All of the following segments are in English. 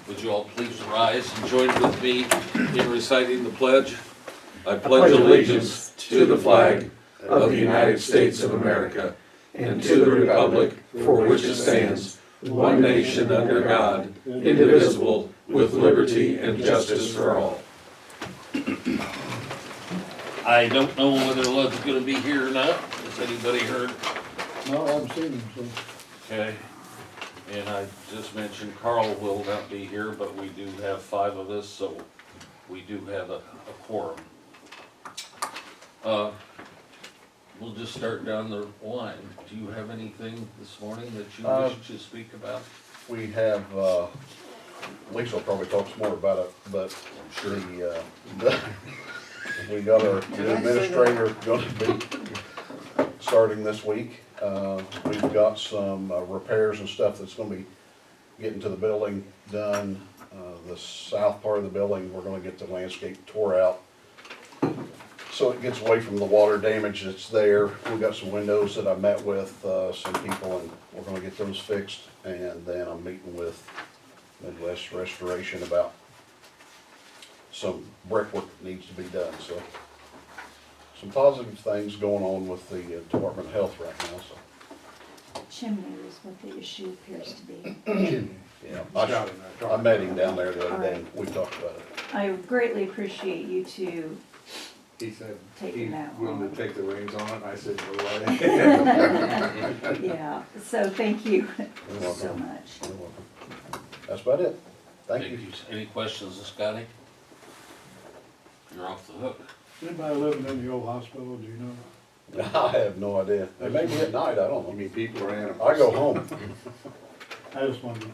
Would you all please rise and join with me in reciting the pledge? I pledge allegiance to the flag of the United States of America and to the republic for which it stands, one nation under God, indivisible, with liberty and justice for all. I don't know whether Lud's gonna be here or not. Has anybody heard? No, I haven't seen him, so. Okay. And I just mentioned Carl will not be here, but we do have 5 of us, so we do have a quorum. We'll just start down the line. Do you have anything this morning that you wish to speak about? We have, Lisa will probably talk some more about it, but Sure. we got our new administrator gonna be starting this week. We've got some repairs and stuff that's gonna be getting to the building done. The south part of the building, we're gonna get the landscape tore out, so it gets away from the water damage that's there. We've got some windows that I met with some people, and we're gonna get those fixed. And then I'm meeting with Midwest Restoration about some brickwork that needs to be done, so. Some positive things going on with the Department of Health right now, so. Chimney is what the issue appears to be. Yeah, I met him down there the other day, and we talked about it. I greatly appreciate you two. He said Taking he's that willing on. to take the reins on it, and I said, go right. Yeah, so thank you You're so welcome. much. You're welcome. That's about it. Thank you. Any questions, Scotty? You're off the hook. Anybody living in the old hospital, do you know? I have no idea. It may be at night, I don't You know. mean people or animals? I go home. I just wondered.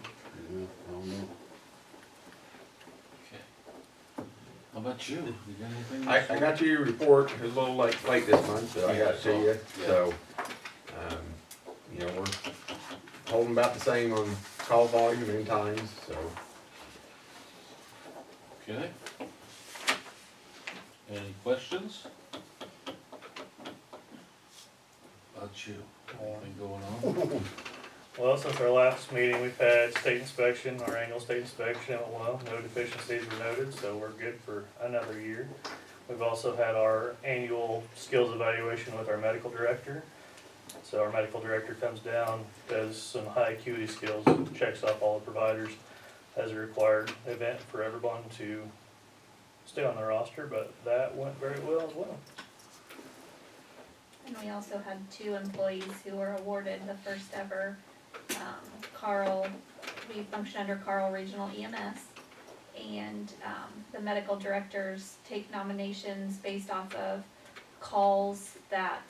Yeah, I don't know. Okay. How about you? You got anything? I got you your report, it was a little late this month, so I got it to you, Yeah. so, you know, we're holding about the same on call volume and times, so. Okay. Any questions? About you? Anything going on? Well, since our last meeting, we've had state inspection, our annual state inspection went well, no deficiencies were noted, so we're good for another year. We've also had our annual skills evaluation with our medical director. So our medical director comes down, does some high acuity skills, checks off all the providers as a required event for everyone to stay on the roster, but that went very well as well. And we also had 2 employees who were awarded the first ever Carl, we function under Carl Regional EMS. And the medical directors take nominations based off of calls that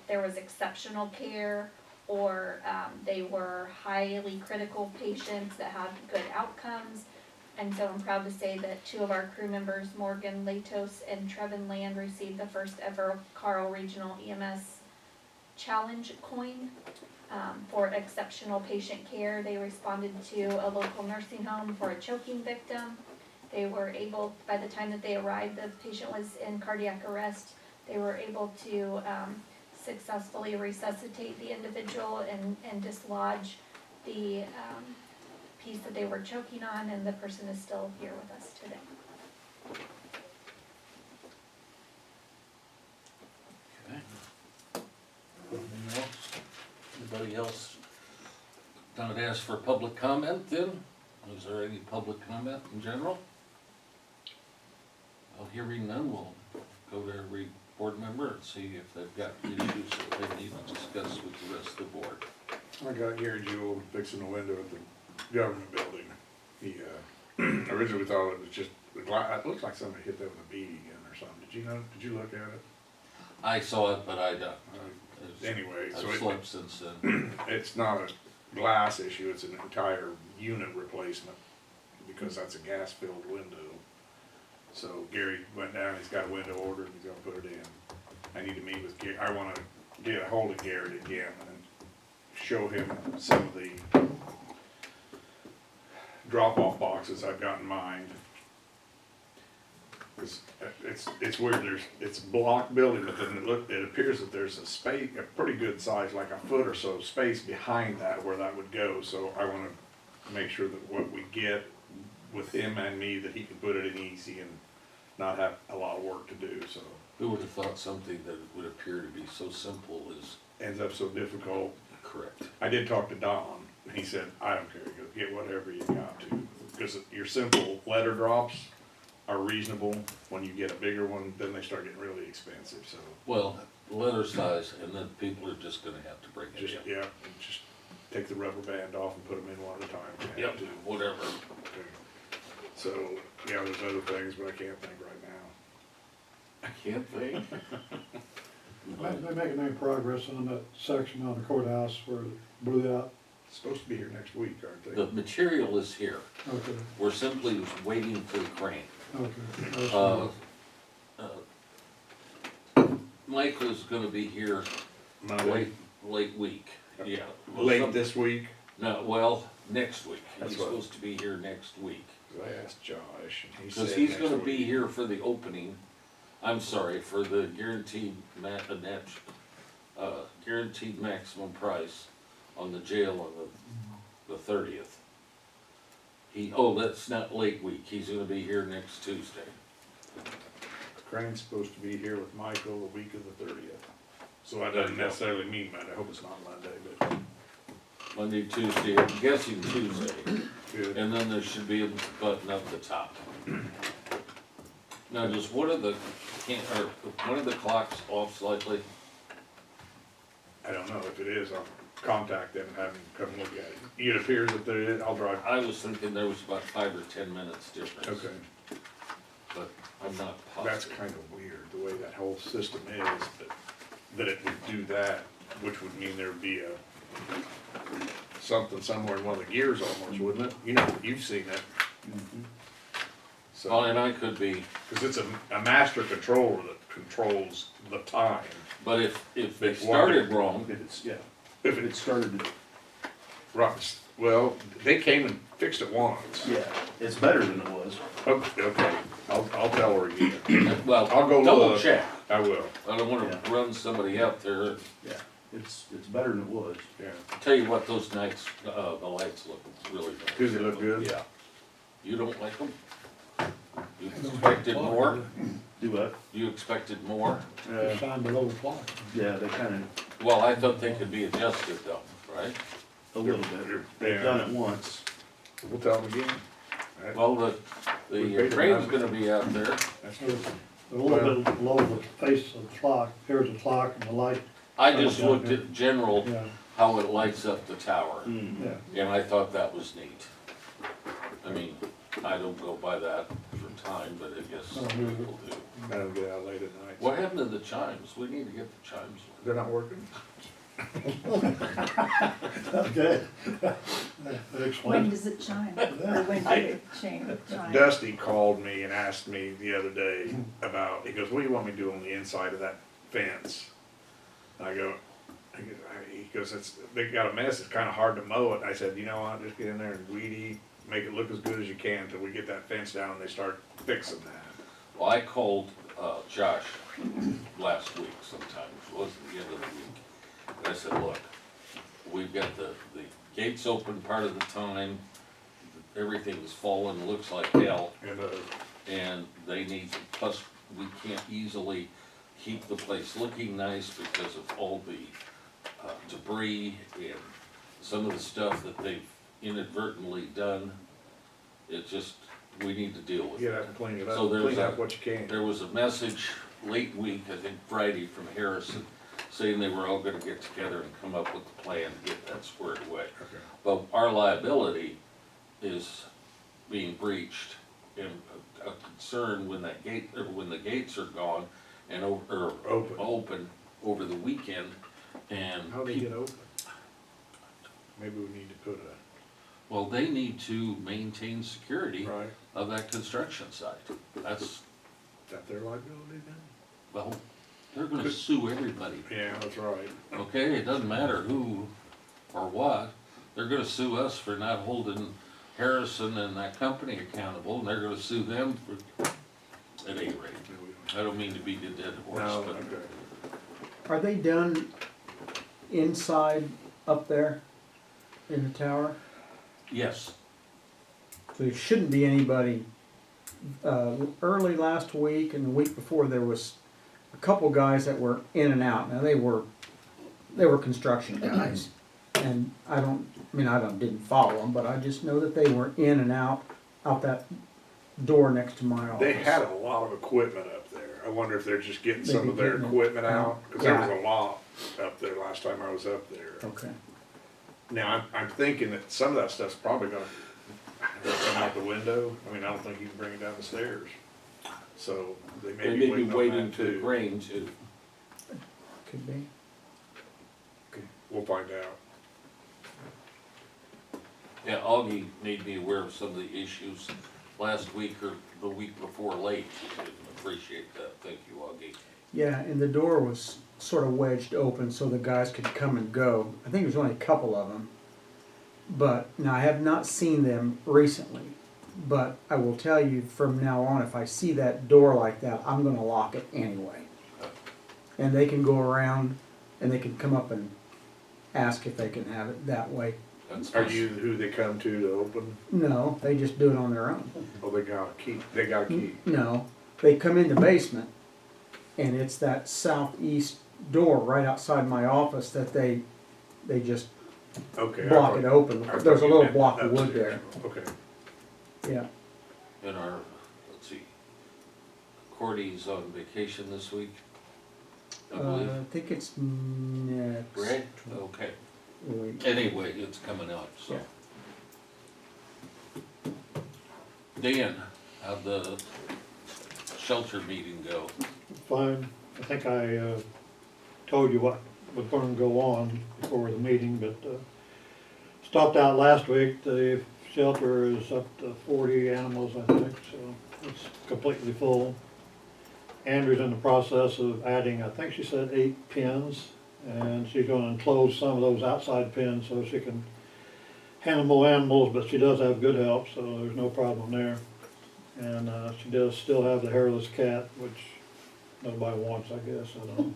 there was exceptional care, or they were highly critical patients that had good outcomes. And so I'm proud to say that 2 of our crew members, Morgan Latos and Trevin Land, received the first ever Carl Regional EMS Challenge coin for exceptional patient care. They responded to a local nursing home for a choking victim. They were able, by the time that they arrived, the patient was in cardiac arrest. They were able to successfully resuscitate the individual and dislodge the piece that they were choking on, and the person is still here with us today. Okay. Anything else? Anybody else not ask for public comment then? Is there any public comment in general? Well, hearing none, we'll go to every board member and see if they've got issues that they need to discuss with the rest of the board. I got Gary Jewell fixing the window at the government building. He, originally thought it was just, it looks like somebody hit that with a BB gun or something. Did you look at it? I saw it, but Anyway, so I've slept since then. it's not a glass issue, it's an entire unit replacement, because that's a gas-filled window. So Gary went down, he's got a window ordered, he's gonna put it in. I need to meet with Gary, I wanna get a hold of Garrett again and show him some of the drop-off boxes I've got in mind. It's weird, it's a block building, but then it appears that there's a space, a pretty good size, like a foot or so space behind that where that would go, so I wanna make sure that what we get with him and me, that he can put it in easy and not have a lot of work to do, so. Who would have thought something that would appear to be so simple is Ends up so difficult. correct? I did talk to Don, and he said, I don't care, he goes, get whatever you got to, because your simple letter drops are reasonable. When you get a bigger one, then they start getting really expensive, so Well, letter size, and then people are just gonna have to bring it just, in. yeah, just take the rubber band off and put them in one at a time. if you have Yep, to. whatever. Okay. So, yeah, there's other things, but I can't think right now. I can't think. They making any progress on that section on the courthouse where it blew out? It's supposed to be here next week, aren't they? The material is here. Okay, We're simply waiting for the crane. okay. Uh, Mike was gonna be here Monday, late week, yeah. late this week, No, well, next week. That's He's what- supposed to be here next week. 'cause I asked Josh, and he said Cause he's next gonna week. be here for the opening, I'm sorry, for the guaranteed guaranteed maximum price on the jail on the 30th. That's not late week, he's gonna be here next Tuesday. Crane's supposed to be here with Michael the week of the 30th. So that doesn't necessarily mean Monday, I hope it's not Monday, but Monday, Tuesday, I'm guessing Tuesday, good. and then there should be a button up the top. Now, just one of the clocks off slightly? I don't know if it is, I'll contact them and have them come look at it. It appears that there is, I'll drive. I was thinking there was about 5 or 10 minutes difference. Okay, But I'm not that's positive. kind of weird, the way that whole system is, that it would do that, which would mean there'd be something somewhere in one of the gears almost, wouldn't it? You know, you've seen it. Well, So, and I could be, cause it's a master controller that controls the time. but if they If started one- wrong, If it's, yeah, If if it started, Right, well, they came and fixed it once. yeah, it's better than it was. Okay, I'll tell her again. well, I'll go double look. check. I will, I don't wanna Yeah. run somebody out there. Yeah, it's better than it was. yeah. Tell you what, those nights, the lights look really nice. Do they look good? Yeah. You don't like them? You expected more? Do what? You expected more? Shine below the clock. Yeah, they kinda, Well, I thought they could be adjusted though, right? a little bit. They've done it once. We'll tell them again. Well, the We paid them crane's enough. gonna be out there. That's So it's a little bit below the face of the clock. Here's the clock and the light. I just looked at general, Yeah, how it lights up the tower, Mm. yeah. and I thought that was neat. I mean, I don't go by that for time, but I guess Oh, people do. That'll get out late at night. What happened to the chimes? We need to get the chimes. They're not working? Okay. That When explains. does it chime? Or when did it chime? Dusty called me and asked me the other day about, he goes, what do you want me to do on the inside of that fence? And he goes, they got a mess, it's kinda hard to mow it. I said, you know what, just get in there and weed eat, make it look as good as you can till we get that fence down and they start fixing that. Well, I called, Josh last week sometime, it wasn't the end of the week. And I said, look, we've got the gates open part of the time, everything's fallen, looks like hell, and they need, plus we can't easily keep the place looking nice because of all the debris and some of the stuff that they've inadvertently done. It just, we need to deal with Get it. out and clean it up, So there's clean a- up what you can. There was a message late week, I think Friday, from Harrison, saying they were all gonna get together and come up with a plan to get that squared away. Okay. But our liability is being breached, and a concern when that gate, or when the gates are gone and open over the weekend, and How do they get open? Maybe we need to put well, they need to maintain security right, of that construction site. That's, that their liability then? well, they're gonna sue everybody. Yeah, that's right. Okay, it doesn't matter who or what, they're gonna sue us for not holding Harrison and that company accountable, and they're gonna sue them for, at any rate. I don't mean to beat a dead horse, No, but okay. Are they done inside up there in the tower? Yes, So there shouldn't be anybody. Early last week and the week before, there was a couple guys that were in and out. Now they were construction guys, and I didn't follow them, but I just know that they were in and out that door next to my office. They had a lot of equipment up there. I wonder if they're just getting some of their Maybe getting it equipment out, cause there was Yeah. a lot up there last time I was up there. Okay. Now, I'm thinking that some of that stuff's probably gonna come out the window. I mean, I don't think you can bring it down the stairs. So they they may may be be waiting on waiting that to too. rain too. Could be. We'll find out. Yeah, Augie made me aware of some of the issues last week or the week before late. I appreciate that. Thank you, Augie. Yeah, and the door was sort of wedged open so the guys could come and go. I think there's only a couple of them. But now I have not seen them recently. But I will tell you from now on, if I see that door like that, I'm gonna lock it anyway. And they can go around and they can come up and ask if they can have it that way. That's Are nice. you who they come to open? No, they just do it on their own. Oh, they got a key. They got a key. No, they come in the basement, and it's that southeast door right outside my office that they just Okay. block it open. I thought There's a you little meant block of wood upstairs. there. Okay. Yeah. And our, let's see, Cordy's on vacation this week, I believe. I think it's next Right? Okay. week. Anyway, it's coming up, so. Yeah. Dan, how'd the shelter meeting go? Fine, I think I, told you what was gonna go on before the meeting, but, stopped out last week. The shelter is up to 40 animals, I think, so it's completely full. Andrew's in the process of adding, I think she said 8 pens, and she's gonna enclose some of those outside pens so she can handle more animals, but she does have good help, so there's no problem there. And, she does still have the hairless cat, which nobody wants, I guess, I don't know.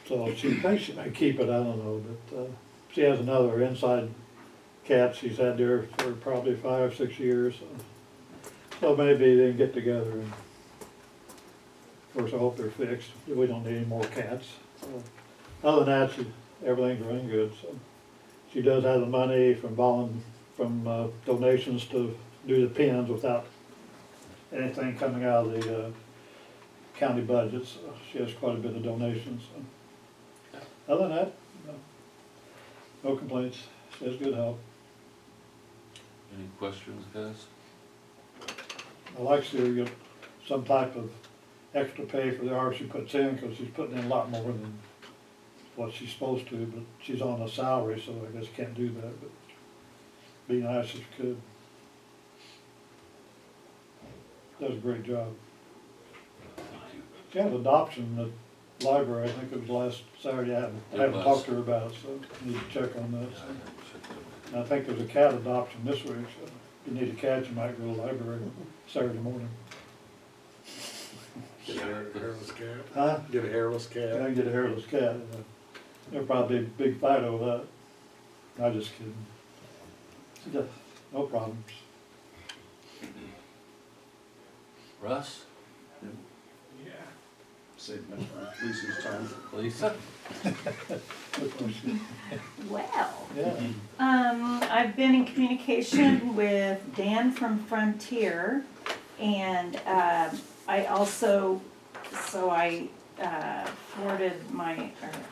So she thinks she may keep it, I don't know, but, she has another inside cat she's had there for probably 5 or 6 years, so maybe they can get together and, of course, I hope they're fixed. We don't need any more cats. So, other than that, everything's running good, so. She does have the money from donations to do the pens without anything coming out of the, county budget, so she has quite a bit of donations, so. Other than that, no complaints. She has good help. Any questions, guys? I like to get some type of extra pay for the hours she puts in, because she's putting in a lot more than what she's supposed to, but she's on a salary, so I guess can't do that, but be nice if she could. Does a great job. She had adoption at the library, I think it was last Saturday. I haven't talked to her about it, so I need to check on that. So. And I think there's a cat adoption this week, so if you need a cat, you might go to the library Saturday morning. Get a hairless cat. Huh? Get a hairless Yeah, I cat. can get a hairless cat. There'll probably be a big fight over that. I'm just kidding. No problems. Russ? Save much of Lisa's time. Lisa? Well, Yeah. I've been in communication with Dan from Frontier, and I also, forwarded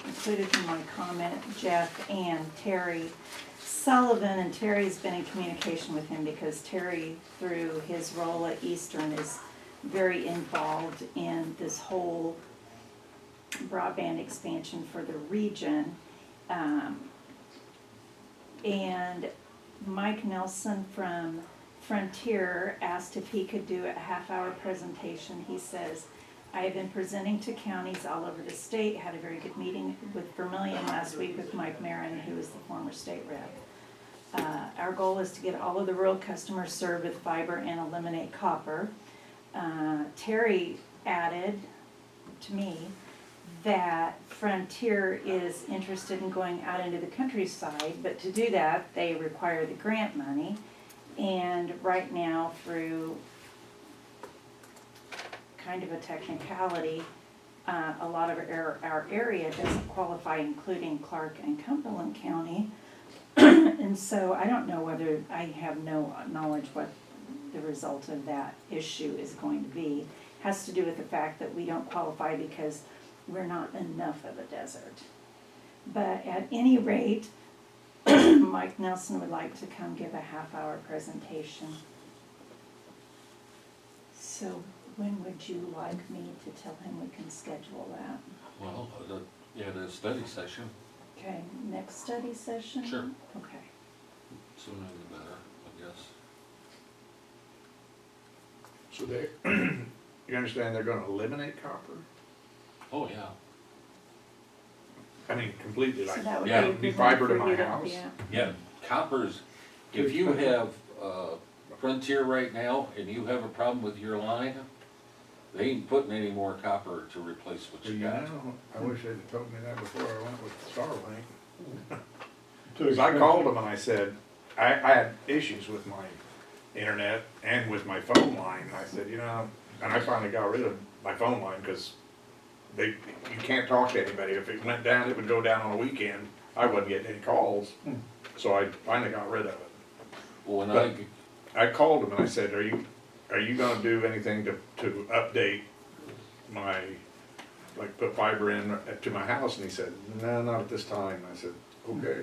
included in my comment, Jeff and Terry Sullivan, and Terry's been in communication with him because Terry, through his role at Eastern, is very involved in this whole broadband expansion for the region. And Mike Nelson from Frontier asked if he could do a half-hour presentation. He says, I have been presenting to counties all over the state, had a very good meeting with Vermillion last week with Mike Marin, who is the former state rep. Our goal is to get all of the rural customers served with fiber and eliminate copper. Terry added to me that Frontier is interested in going out into the countryside, but to do that, they require the grant money. And right now, through kind of a technicality, a lot of our area doesn't qualify, including Clark and Cumberland County. And so I don't know whether, I have no knowledge what the result of that issue is going to be. Has to do with the fact that we don't qualify because we're not enough of a desert. But at any rate, Mike Nelson would like to come give a half-hour presentation. So when would you like me to tell him we can schedule that? Well, the study session, Okay, next study session? Sure. Okay. sooner the better, I guess. So they, you understand they're gonna eliminate copper? Oh, yeah. I mean, completely, So like, that would yeah, be a be good one fiber to for my you house. yeah. Yeah, coppers, if you have, Frontier right now and you have a problem with your line, they ain't putting any more copper to replace what you got. I wish they'd have told me that before I went with Starlink. Too Cause I expensive. called them and I said, I had issues with my internet and with my phone line. I said, you know, and I finally got rid of my phone line, cause you can't talk to anybody. If it went down, it would go down on a weekend. I wasn't getting any calls, so I finally got rid of it. Well, when But- I called him and I said, are you gonna do anything to update my, like, put fiber in to my house? And he said, no, not at this time. I said, okay.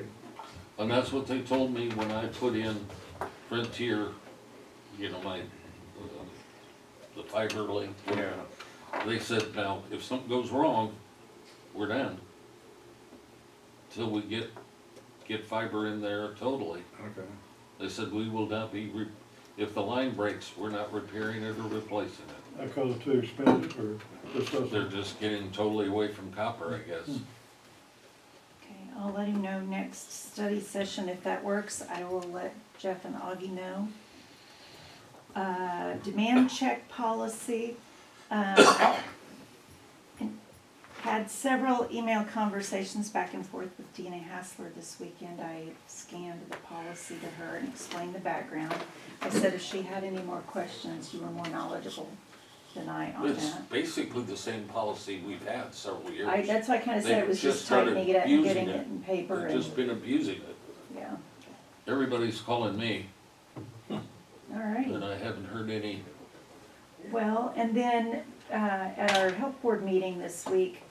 And that's what they told me when I put in Frontier, you know, the fiber link. Yeah. They said, now, if something goes wrong, we're done. Till we get fiber in there totally. Okay. They said, we will not be, if the line breaks, we're not repairing it or replacing it. Because it's too expensive or just doesn't? They're just getting totally away from copper, I guess. Okay, I'll let him know next study session if that works. I will let Jeff and Augie know. Demand check policy. Had several email conversations back and forth with Dina Hassler this weekend. I scanned the policy to her and explained the background. I said if she had any more questions, you were more knowledgeable than I on It's that. basically the same policy we've had several years. That's why I kinda said it was They've just started tightening it up and using getting it. it in paper They've and, just been abusing it. yeah, Everybody's calling me, all right. and I haven't heard any. Well, and then, at our health board meeting this week,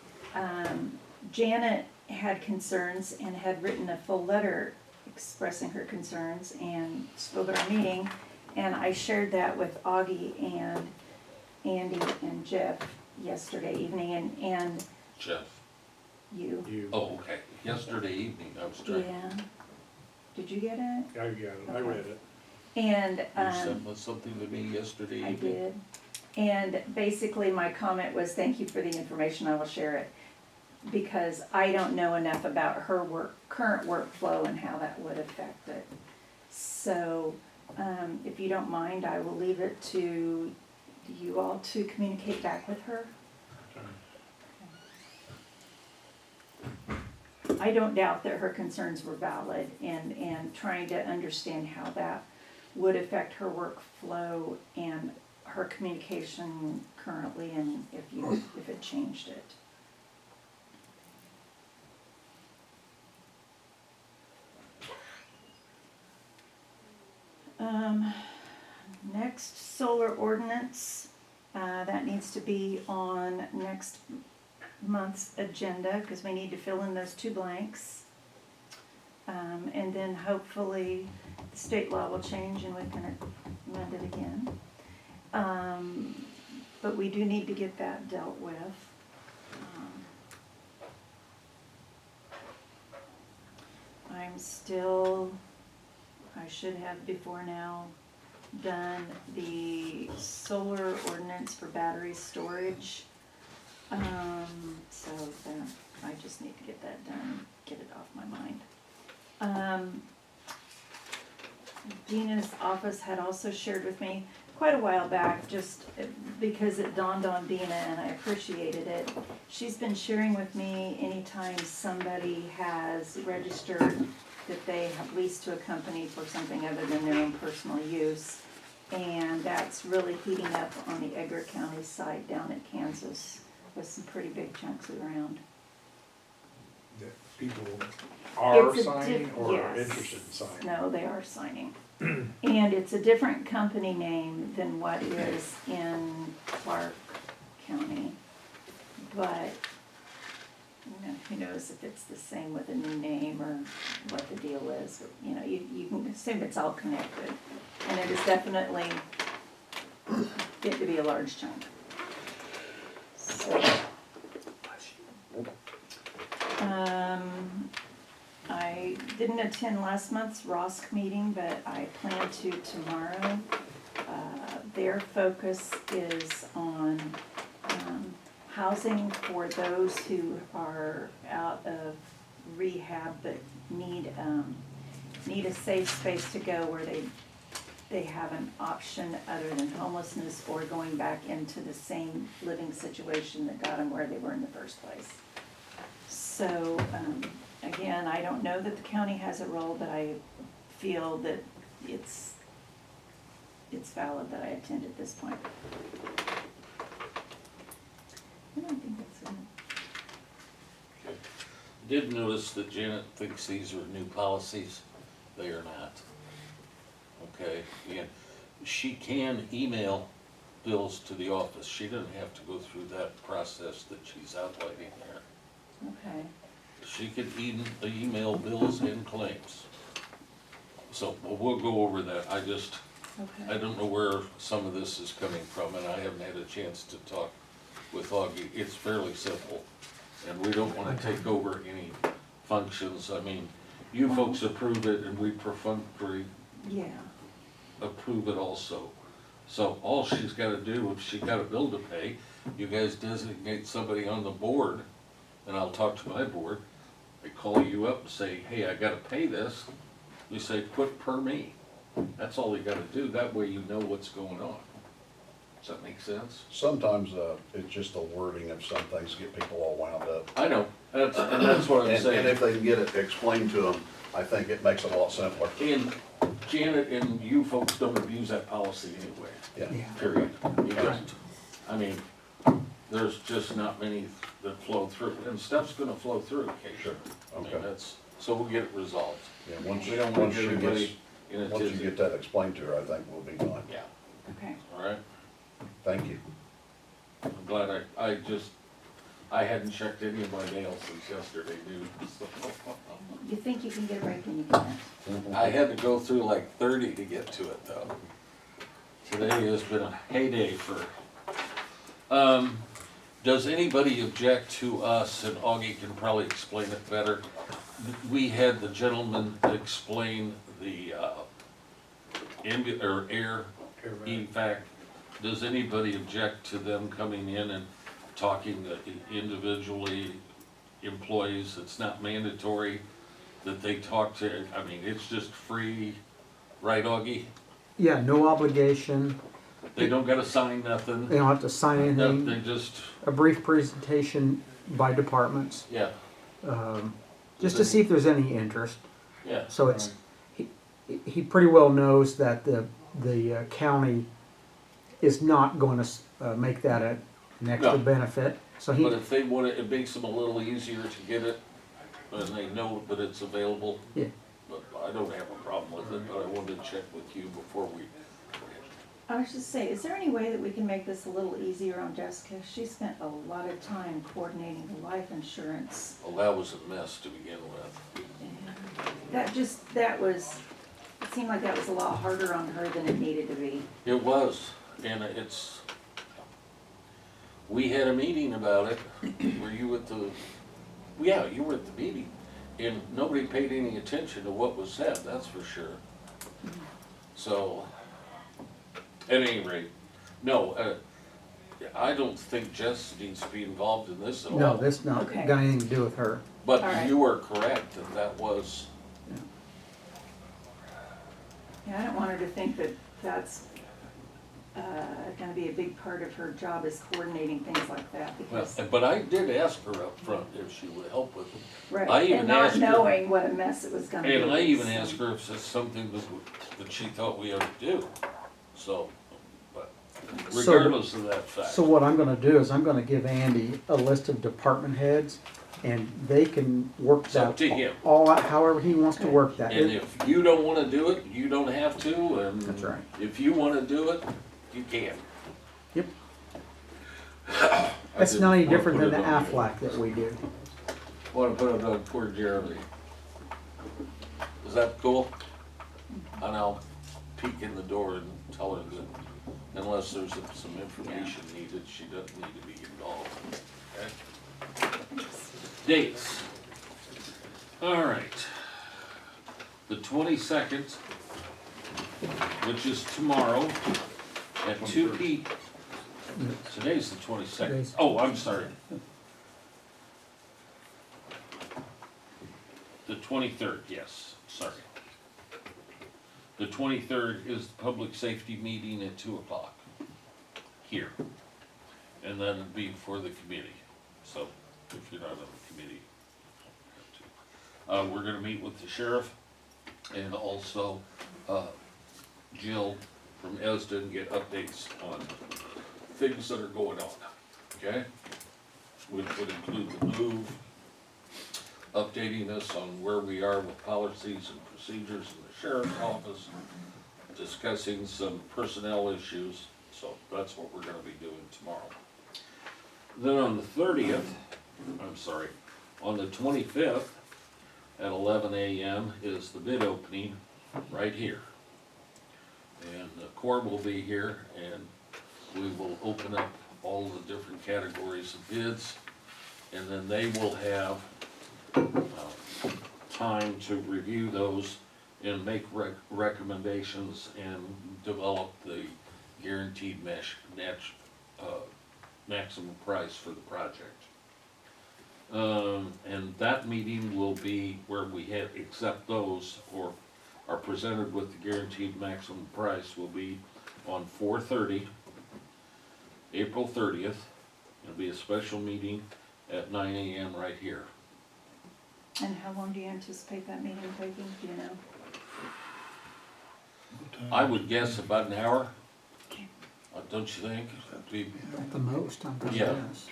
Janet had concerns and had written a full letter expressing her concerns and spoke at our meeting. And I shared that with Augie and Andy and Jeff yesterday evening and Jeff. you. You, Oh, okay. Yesterday evening, I was trying. Yeah. Did you get it? I got it, I read it. And, You sent something to me yesterday I evening. did. And basically, my comment was, thank you for the information, I will share it. Because I don't know enough about her current workflow and how that would affect it. So, if you don't mind, I will leave it to you all to communicate back with her. I don't doubt that her concerns were valid and trying to understand how that would affect her workflow and her communication currently and if it changed it. Next, solar ordinance, that needs to be on next month's agenda, because we need to fill in those 2 blanks. And then hopefully, the state law will change and we can amend it again. But we do need to get that dealt with. I should have before now done the solar ordinance for battery storage. So then I just need to get that done, get it off my mind. Dina's office had also shared with me, quite a while back, just because it dawned on Dina and I appreciated it. She's been sharing with me anytime somebody has registered that they have leased to a company for something other than their own personal use. And that's really heating up on the Edgar County side down at Kansas with some pretty big chunks around. That people are It's a signing diff- or yes. interested in signing. No, they are signing. And it's a different company name than what is in Clark County. But, who knows if it's the same with a new name or what the deal is. You know, you can assume it's all connected. And it is definitely getting to be a large chunk. So. I didn't attend last month's ROSC meeting, but I plan to tomorrow. Their focus is on housing for those who are out of rehab but need a safe space to go where they have an option other than homelessness or going back into the same living situation that got them where they were in the first place. So, again, I don't know that the county has a role, but I feel that it's valid that I attend at this point. I don't think that's it. Did notice that Janet thinks these are new policies. They are not. Okay, and she can email bills to the office. She doesn't have to go through that process that she's outlining there. Okay, She could email bills and claims. So we'll go over that. I okay. don't know where some of this is coming from, and I haven't had a chance to talk with Augie. It's fairly simple, and we don't wanna take over any functions. I mean, you folks approve it, and we perfunctory Yeah, approve it also. So all she's gotta do, if she got a bill to pay, you guys designate somebody on the board, and I'll talk to my board. I call you up and say, hey, I gotta pay this. You say, put per me. That's all you gotta do. That way you know what's going on. Does that make sense? Sometimes, it's just the wording of some things get people all wound up. I know, and that's what I'm And saying. if they can get it explained to them, I think it makes it a lot simpler. And Janet and you folks don't abuse that policy anyway. Yeah. Period. You just, I mean, there's just not many that flow through, and stuff's gonna flow through occasionally. I mean, Okay. that's, so we'll get it resolved. Yeah, once, We don't want once she gets, everybody in a once you tizzy. get that explained to her, I think we'll be fine. Yeah, okay. all right. Thank you. I'm glad I hadn't checked any of my mail since yesterday, dude. So, You think you can get a break and you can't. I had to go through like 30 to get to it though. Today has been a heyday for, does anybody object to us, and Augie can probably explain it better. We had the gentleman explain the, air evac. Does anybody object to them coming in and talking individually, employees? It's not mandatory that they talk to, I mean, it's just free, right, Augie? Yeah, no obligation, They don't gotta sign nothing. they don't have to sign No, anything, they just, a brief presentation by departments, yeah, just to see if there's any interest. yeah. So it's, he pretty well knows that the county is not gonna, make that an extra No. benefit, so But he, if they want it, it makes them a little easier to get it, and they know that it's available. Yeah. But I don't have a problem with it, but I wanted to check with you before we, I was just saying, is there any way that we can make this a little easier on Jessica? She spent a lot of time coordinating the life insurance. well, that was a mess to begin with. That was, it seemed like that was a lot harder on her than it needed to be. It was, and it's, we had a meeting about it. Were you at the, yeah, you were at the meeting, and nobody paid any attention to what was said, that's for sure. So, at any rate, no, I don't think Jess needs to be involved in this at all. no, this not Okay. got anything to do with her. But All right. you are correct that that was, Yeah, I don't want her to think that that's gonna be a big part of her job is coordinating things like that, Well, because, but I did ask her up front if she would help with it. I right, even and not asked her- knowing what a mess it was gonna be. And I even so. asked her if it's something that she thought we ought to do, so, but So- regardless of that fact. So what I'm gonna do is I'm gonna give Andy a list of department heads, and they can work It's up that to him. all out however he wants to work that. And if you don't wanna do it, you don't have to, and That's right. if you wanna do it, you can. Yep. I That's didn't not any wanna different put than it the on you. Aflac that we do. Wanna put it on poor Jeremy. Is that cool? And I'll peek in the door and tell her that unless there's some information needed, she doesn't need to be involved. Okay? Dates. All right. The 22nd, which is tomorrow, at 2 p. Today's the 22nd. Today's- Oh, I'm sorry. The 23rd, yes, sorry. The 23rd is the public safety meeting at 2 o'clock here. And then it'd be for the committee, so if you're not on the committee. you have to. We're gonna meet with the sheriff and also Jill from ESDA and get updates on things that are going on, okay? Which would include the move, updating us on where we are with policies and procedures in the sheriff's office, discussing some personnel issues, so that's what we're gonna be doing tomorrow. Then on the 30th, on the 25th, at 11 a.m. is the bid opening right here. And the Corps will be here, and we will open up all the different categories of bids, and then they will have time to review those and make recommendations and develop the guaranteed maximum price for the project. And that meeting will be where we accept those or are presented with the guaranteed maximum price will be on 4/30, April 30th. It'll be a special meeting at 9 a.m. right here. And how long do you anticipate that meeting taking, do you know? I would guess about an hour, don't you think? Be- At the most, I'm gonna Yeah. guess.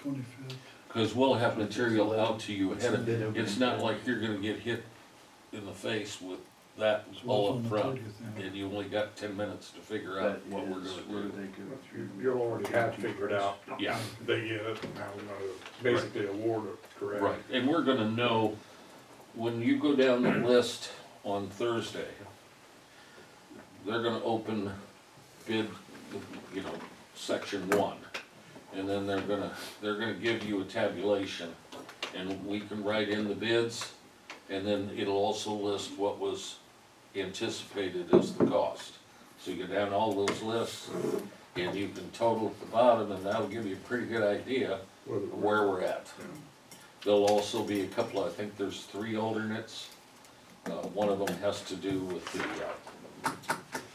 Cause we'll have material out to you ahead of, it's not like you're gonna get hit in the face with that all up front, and you only got 10 minutes to figure out what we're gonna do. You'll already have figured out. Yeah. Basically award it, correct? Right, and we're gonna know, when you go down the list on Thursday, they're gonna open bid, section 1. And then they're gonna give you a tabulation, and we can write in the bids, and then it'll also list what was anticipated as the cost. So you go down all those lists, and you can total at the bottom, and that'll give you a pretty good idea of where we're at. There'll also be a couple, I think there's 3 alternates. One of them has to do with the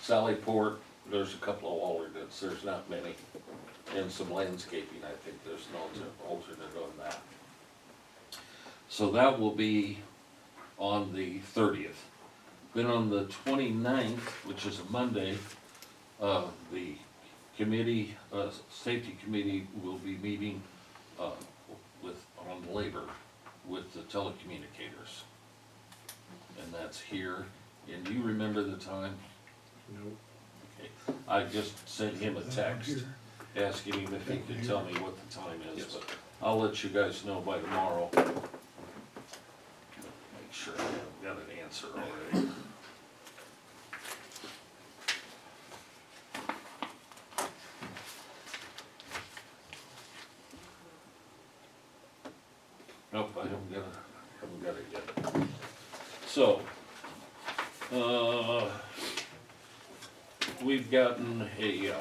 Sallyport. There's a couple of alternates, there's not many. And some landscaping, I think there's an alternate on that. So that will be on the 30th. Then on the 29th, which is a Monday, the committee, safety committee will be meeting on labor with the telecommunicators. And that's here, and do you remember the time? Nope. Okay, I just sent him a text asking him if he could tell me what the time is, but I'll let you guys know by tomorrow. Make sure I've got an answer already. Nope, I haven't got it yet. So, we've gotten a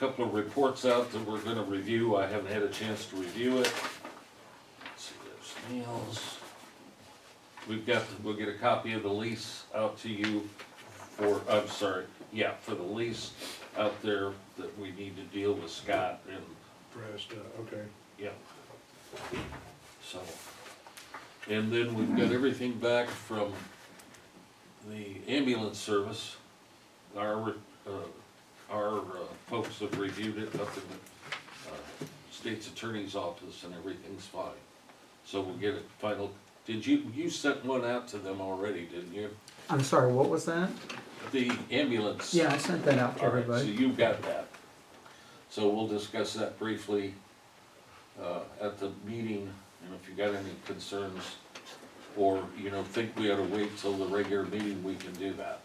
couple of reports out that we're gonna review. I haven't had a chance to review it. Let's see, there's Neil's. We'll get a copy of the lease out to you for, I'm sorry, yeah, for the lease out there that we need to deal with Scott and, Rest, okay. yeah. So, and then we've got everything back from the ambulance service. Our folks have reviewed it up in the state's attorney's office and everything's fine. So we'll get it final. Did you sent one out to them already, didn't you? I'm sorry, what was that? The ambulance. Yeah, I sent that out to All right, so everybody. you got that. So we'll discuss that briefly at the meeting, and if you got any concerns, or, you know, think we ought to wait till the regular meeting, we can do that.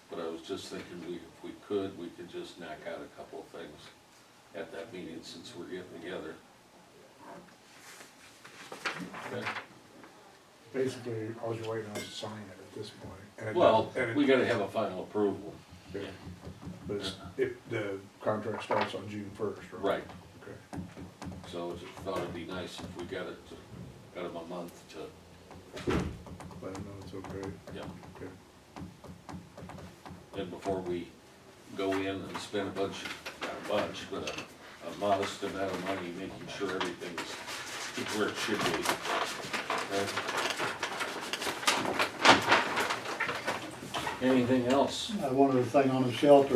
But I was just thinking, if we could just knock out a couple of things at that meeting, since we're getting together. Okay. Basically, all you're waiting on is to sign it at this point. And it- Well, and it- we gotta have a final approval. yeah. But the contract starts on June 1st, right? Right. Okay. So I just thought it'd be nice if we got them a month to, Let them know it's okay. yeah. Okay. And before we go in and spend a bunch, not a bunch, but a modest amount of money, making sure everything's where it should be. Okay? Anything else? One other thing on the shelter,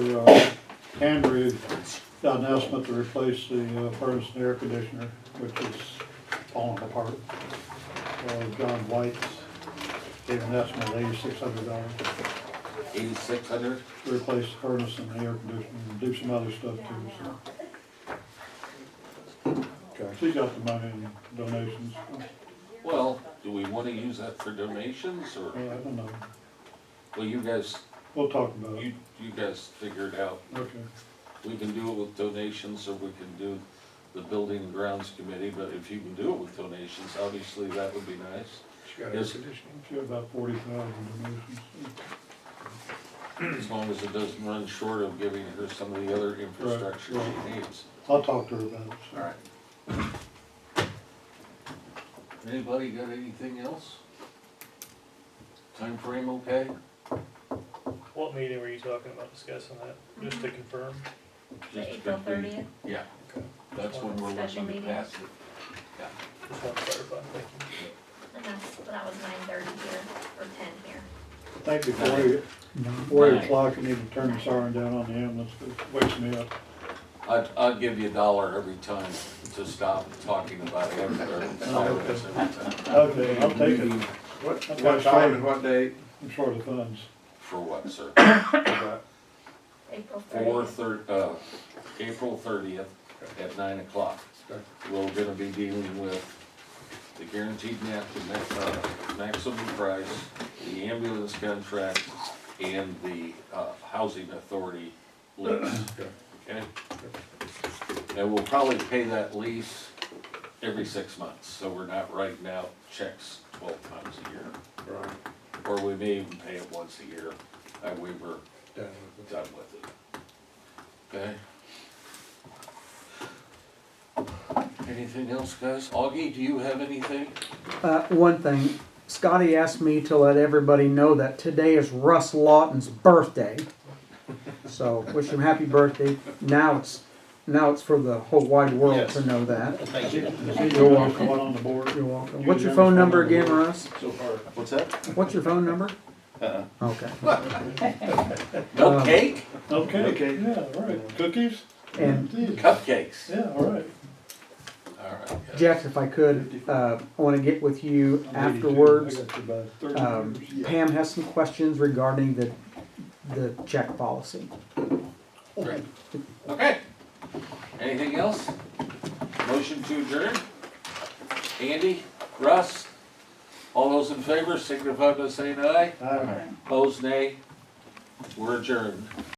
Andrew got an estimate to replace the furnace and air conditioner, which is falling apart. John White's gave an estimate of $8,600 $8,600? to replace the furnace and the air conditioner and do some other stuff too, so. Okay. She got the money in donations. Well, do we wanna use that for donations, or, I don't know. well, you guys, We'll talk about it. you guys figure it out. Okay. We can do it with donations, or we can do the building and grounds committee, but if you can do it with donations, obviously that would be nice. She got air Yes. conditioning? She got about 40,000 donations. As long as it doesn't run short of giving her some of the other infrastructure Right, she needs. I'll talk to her about it. so. Alright. Anybody got anything else? Time frame okay? What meeting were you talking about discussing that, just to confirm? The Just April strictly- 30th? Yeah, that's when we're Special looking to meeting? pass it. Just want to clarify, thank you. And that was 9:30 here, or 10 here. I think before 8 o'clock, you need to turn the siren down on the ambulance, 'cause it wakes me up. I'd give you $1 every time to stop talking about it, or sirens every time. Okay, I'll take it. What time and what date? I'm short of funds. For what, sir? April 30th. April 30th at 9 o'clock. We're gonna be dealing with the guaranteed maximum price, the ambulance contract, and the housing authority lease. Okay? And we'll probably pay that lease every 6 months, so we're not writing out checks 12 times a year. Right. Or we may even pay it once a year, and we were Done with it. done with it. Okay? Anything else, guys? Augie, do you have anything? One thing, Scotty asked me to let everybody know that today is Russ Lawton's birthday. So wish him happy birthday. Now it's for the whole wide world to know that. Thank you. You're welcome. One on the board. You're welcome. What's your phone number again, Russ? So far. What's that? What's your phone number? Okay. No cake? Okay, yeah, all right. Cookies? And Cupcakes. Yeah, all right. All right. guys. Jeff, if I could, I want to get with you I'm 82. afterwards. I got you about 30 years. Pam has some questions regarding the check policy. Great. Okay. Anything else? Motion to adjourn? Andy? Russ? All those in favor signify by saying aye. All right. Opposed, nay. We're adjourned.